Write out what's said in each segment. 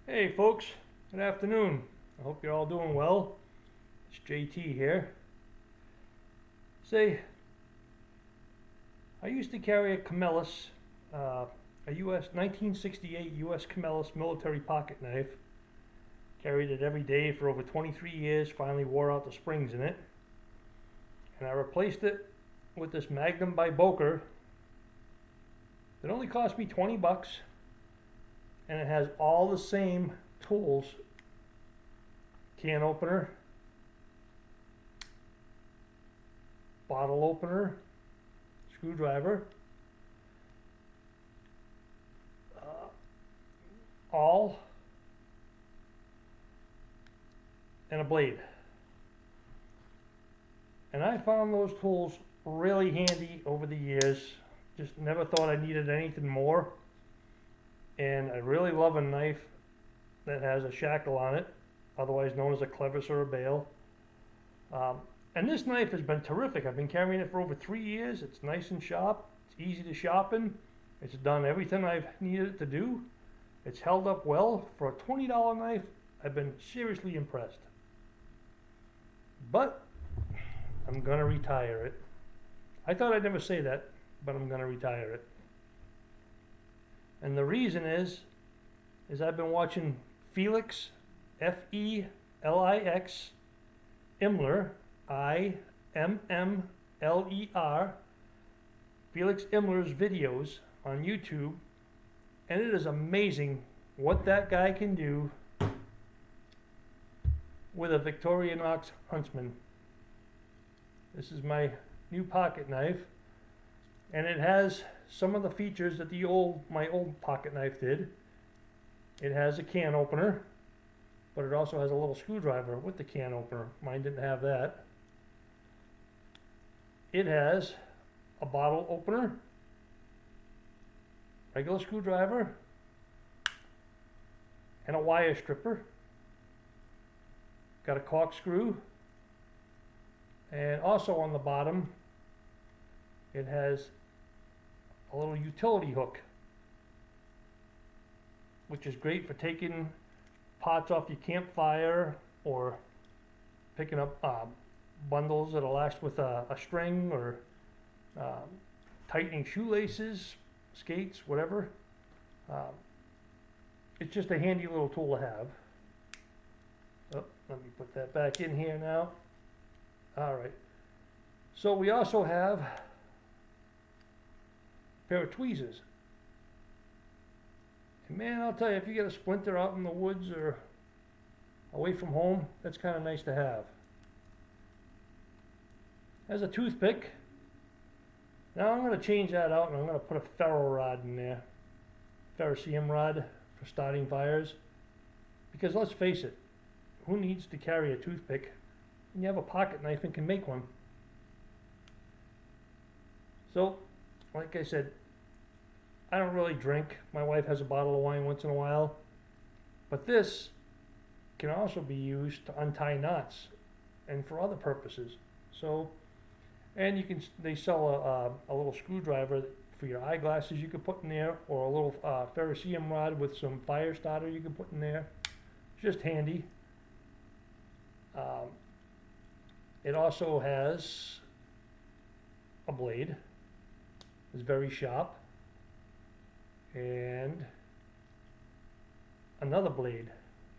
Hey folks, good afternoon. I hope you're all doing well. It's JT here. Say, I used to carry a Camellus, a US 1968 US Camellus military pocket knife. Carried it every day for over 23 years, finally wore out the springs in it. And I replaced it with this Magnum by Boker. It only cost me 20 bucks and it has all the same tools: can opener, bottle opener, screwdriver, awl, and a blade. And I found those tools really handy over the years. Just never thought I needed anything more. And I really love a knife that has a shackle on it, otherwise known as a clevis or a bail. And this knife has been terrific. I've been carrying it for over 3 years. It's nice and sharp. It's easy to sharpen. It's done everything I've needed it to do. It's held up well. For a $20 knife, I've been seriously impressed. But I'm going to retire it. I thought I'd never say that, but I'm going to retire it. And the reason is I've been watching Felix, Felix, Immler, Immler, Felix Immler's videos on YouTube, and it is amazing what that guy can do with a Victorinox Huntsman. This is my new pocket knife, and it has some of the features that my old pocket knife did. It has a can opener, but it also has a little screwdriver with the can opener. Mine didn't have that. It has a bottle opener, regular screwdriver, and a wire stripper. Got a corkscrew, and also on the bottom it has a little utility hook, which is great for taking pots off your campfire or picking up bundles that'll last with a string, or tightening shoelaces, skates, whatever. It's just a handy little tool to have. Oh, let me put that back in here now. All right. So we also have a pair of tweezers. And man, I'll tell you, if you get a splinter out in the woods or away from home, that's kind of nice to have. There's a toothpick. Now I'm going to change that out and I'm going to put a ferro rod in there. Ferrocerium rod for starting fires. Because let's face it, who needs to carry a toothpick when you have a pocket knife and can make one? So, like I said, I don't really drink. My wife has a bottle of wine once in a while. But this can also be used to untie knots and for other purposes. So, and they sell a little screwdriver for your eyeglasses you could put in there, or a little ferrocerium rod with some fire starter you can put in there. It's just handy. It also has a blade. It's very sharp. And another blade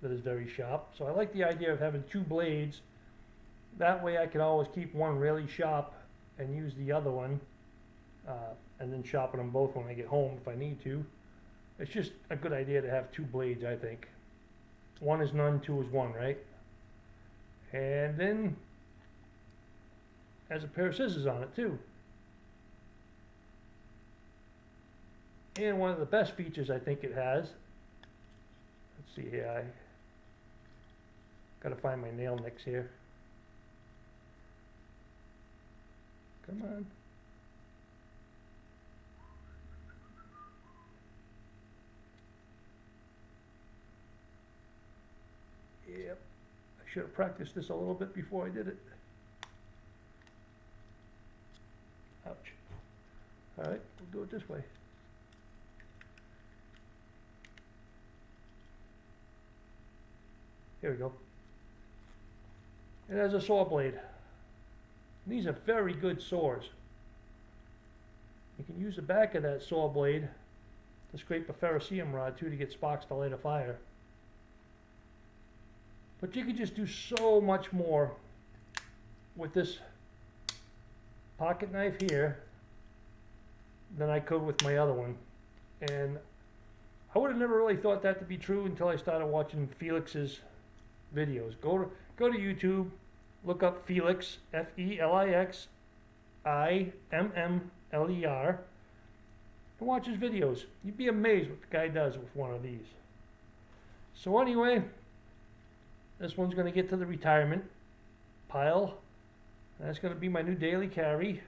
that is very sharp. So I like the idea of having two blades. That way I can always keep one really sharp and use the other one, and then sharpen them both when I get home if I need to. It's just a good idea to have two blades, I think. One is none, two is one, right? And then has a pair of scissors on it too. And one of the best features I think it has, let's see here, I gotta find my nail nicks here. Come on. Yep, I should have practiced this a little bit before I did it. Ouch. All right, we'll do it this way. Here we go. It has a saw blade. These are very good saws. You can use the back of that saw blade to scrape a ferrocerium rod too to get sparks to light a fire. But you can just do so much more with this pocket knife here than I could with my other one. And I would have never really thought that to be true until I started watching Felix's videos. Go to YouTube, look up Felix, Feliximmer, and watch his videos. You'd be amazed what the guy does with one of these. So anyway, this one's going to get to the retirement pile. That's going to be my new daily carry.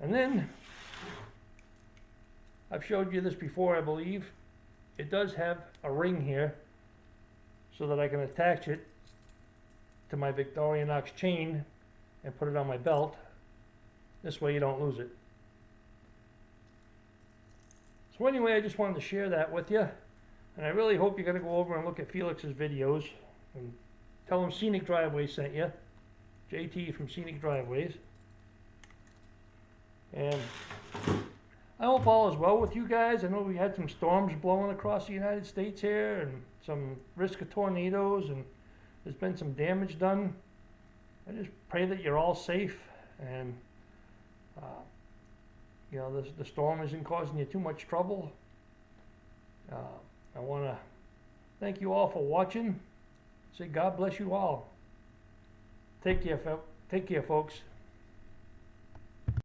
And then, I've showed you this before, I believe. It does have a ring here so that I can attach it to my Victorinox chain and put it on my belt. This way you don't lose it. So anyway, I just wanted to share that with you. And I really hope you're going to go over and look at Felix's videos and tell him Scenic Driveways sent you. JT from Scenic Driveways. And I hope all is well with you guys. I know we had some storms blowing across the United States here and some risk of tornadoes, and there's been some damage done. I just pray that you're all safe and you know, the storm isn't causing you too much trouble. I want to thank you all for watching. Say God bless you all. Take care, folks.